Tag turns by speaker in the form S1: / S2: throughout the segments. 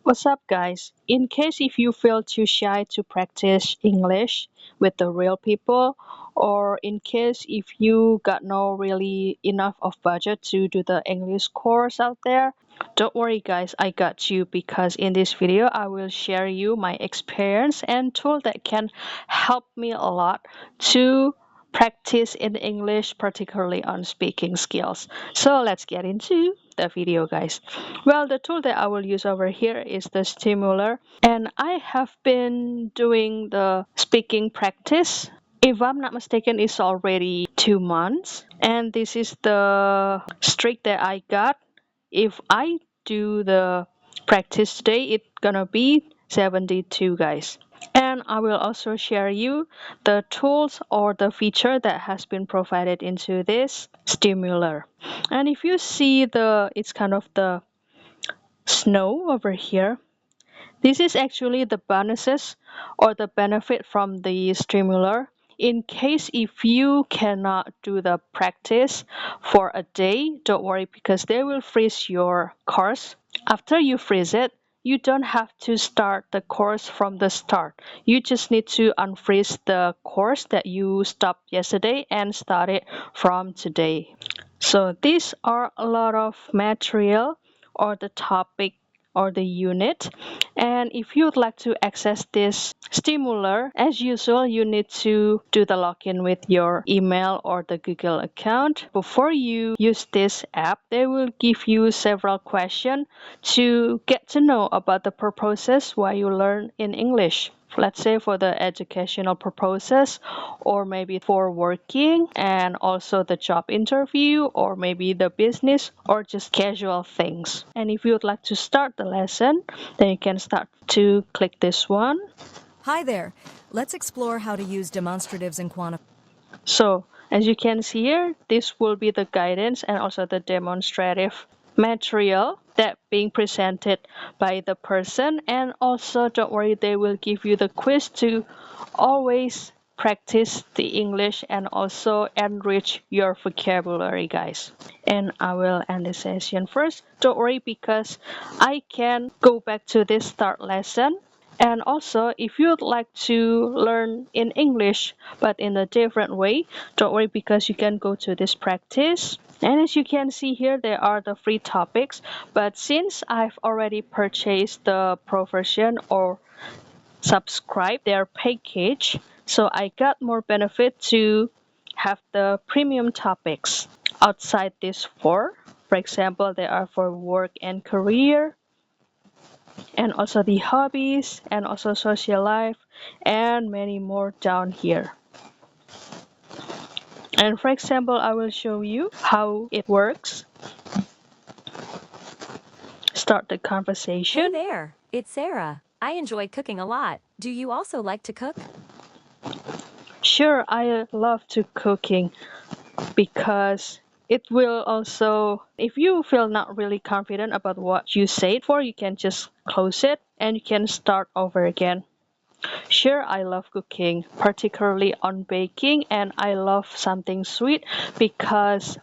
S1: What's up, guys? In case if you feel too shy to practice English with the real people, or in case if you got no really enough of budget to do the English course out there, don't worry, guys, I got you because in this video I will share you my experience and tool that can help me a lot to practice in English, particularly on speaking skills. So let's get into the video, guys. Well, the tool that I will use over here is the Stimuler, and I have been doing the speaking practice. If I'm not mistaken, it's already 2 months, and this is the streak that I got. If I do the practice today, it's gonna be 72, guys. And I will also share you the tools or the feature that has been provided into this Stimuler. And if you see it's kind of the snow over here. This is actually the bonuses or the benefit from the Stimuler. In case if you cannot do the practice for a day, don't worry because they will freeze your course. After you freeze it, you don't have to start the course from the start. You just need to unfreeze the course that you stopped yesterday and start it from today. So these are a lot of material or the topic or the unit. And if you'd like to access this Stimuler, as usual, you need to do the login with your email or the Google account. Before you use this app, they will give you several questions to get to know about the purposes why you learn in English. Let's say for the educational purposes or maybe for working and also the job interview or maybe the business or just casual things. And if you would like to start the lesson, then you can start to click this one.
S2: Hi there. Let's explore how to use demonstratives and quantifiers.
S1: So as you can see here, this will be the guidance and also the demonstrative material that being presented by the person. And also don't worry, they will give you the quiz to always practice the English and also enrich your vocabulary, guys. And I will end the session first. Don't worry because I can go back to this start lesson. And also, if you'd like to learn in English but in a different way, don't worry because you can go to this practice. And as you can see here, there are the free topics. But since I've already purchased the pro version or subscribe their package, so I got more benefit to have the premium topics outside these four. For example, they are for work and career, and also the hobbies, and also social life, and many more down here. And for example, I will show you how it works. Start the
S2: Hey
S1: conversation.
S2: there, it's Sarah. I enjoy cooking a lot. Do you also like to cook?
S1: Sure, I love to cooking because it will also, if you feel not really confident about what you said for, you can just close it and you can start over again. Sure, I love cooking, particularly on baking, and I love something sweet because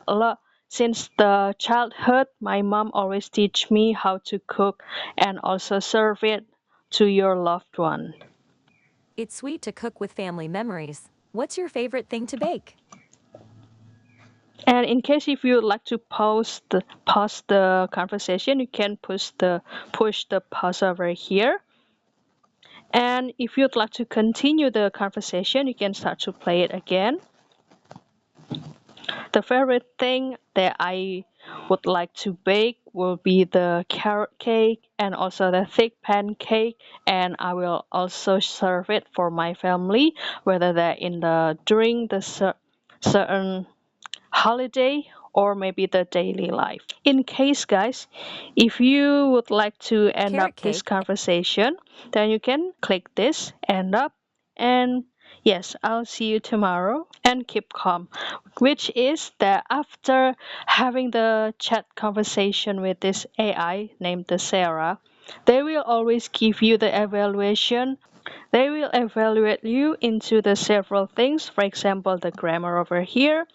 S1: since the childhood, my mom always teach me how to cook and also serve it to your loved one.
S2: It's sweet to cook with family memories. What's your favorite thing to bake?
S1: And in case if you would like to pause the conversation, you can push the pause over here. And if you'd like to continue the conversation, you can start to play it again. The favorite thing that I would like to bake will be the carrot cake and also the thick pancake, and I will also serve it for my family, whether they're in the during the certain holiday or maybe the daily life. In case, guys, if you would like to end up
S2: Carrot
S1: this
S2: cake.
S1: conversation, then you can click this end up, and yes, I'll see you tomorrow and keep calm, which is that after having the chat conversation with this AI named the Sarah, they will always give you the evaluation. They will evaluate you into the several things, for example, the grammar over here,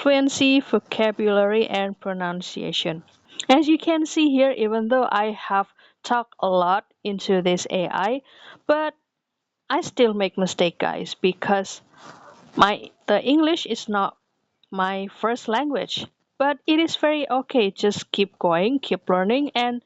S1: fluency, vocabulary, and pronunciation. As you can see here, even though I have talk a lot into this AI, but I still make mistake, guys, because the English is not my first language. But it is very okay. Just keep going, keep learning, and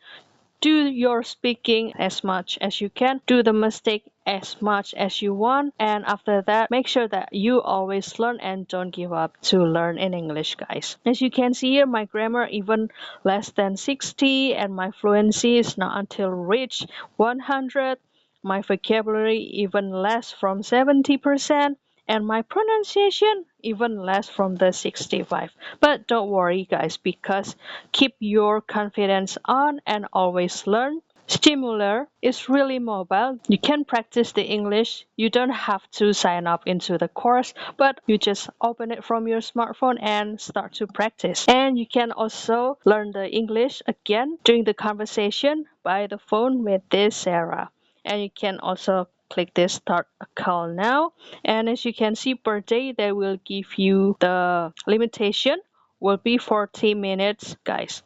S1: do your speaking as much as you can. Do the mistake as much as you want. And after that, make sure that you always learn and don't give up to learn in English, guys. As you can see here, my grammar even less than 60 and my fluency is not until reach 100. My vocabulary even less from 70% and my pronunciation even less from the 65. But don't worry, guys, because keep your confidence on and always learn. Stimuler is really mobile. You can practice the English. You don't have to sign up into the course, but you just open it from your smartphone and start to practice. And you can also learn the English again during the conversation by the phone with this Sarah. And you can also click this start a call now, and as you can see per day they will give you the limitation will be 40 minutes, guys.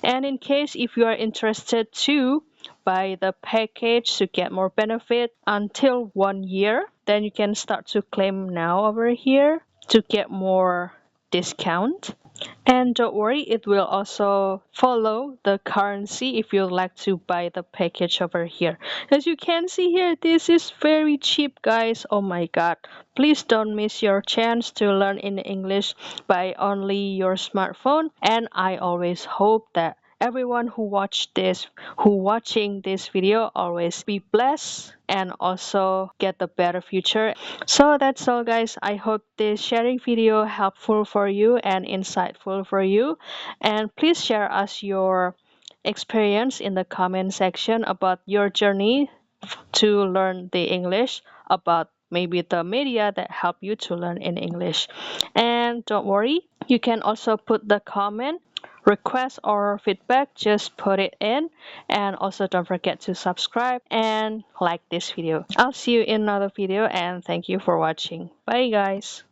S1: And in case if you are interested to buy the package to get more benefit until 1 year, then you can start to claim now over here to get more discount. And don't worry, it will also follow the currency if you'd like to buy the package over here. As you can see here, this is very cheap, guys. Oh my god. Please don't miss your chance to learn in English by only your smartphone. And I always hope that everyone who watching this video always be blessed and also get a better future. So that's all, guys. I hope this sharing video helpful for you and insightful for you, and please share us your experience in the comment section about your journey to learn the English, about maybe the media that help you to learn in English. And don't worry, you can also put the comment request or feedback, just put it in. And also don't forget to subscribe and like this video. I'll see you in another video, and thank you for watching. Bye, guys.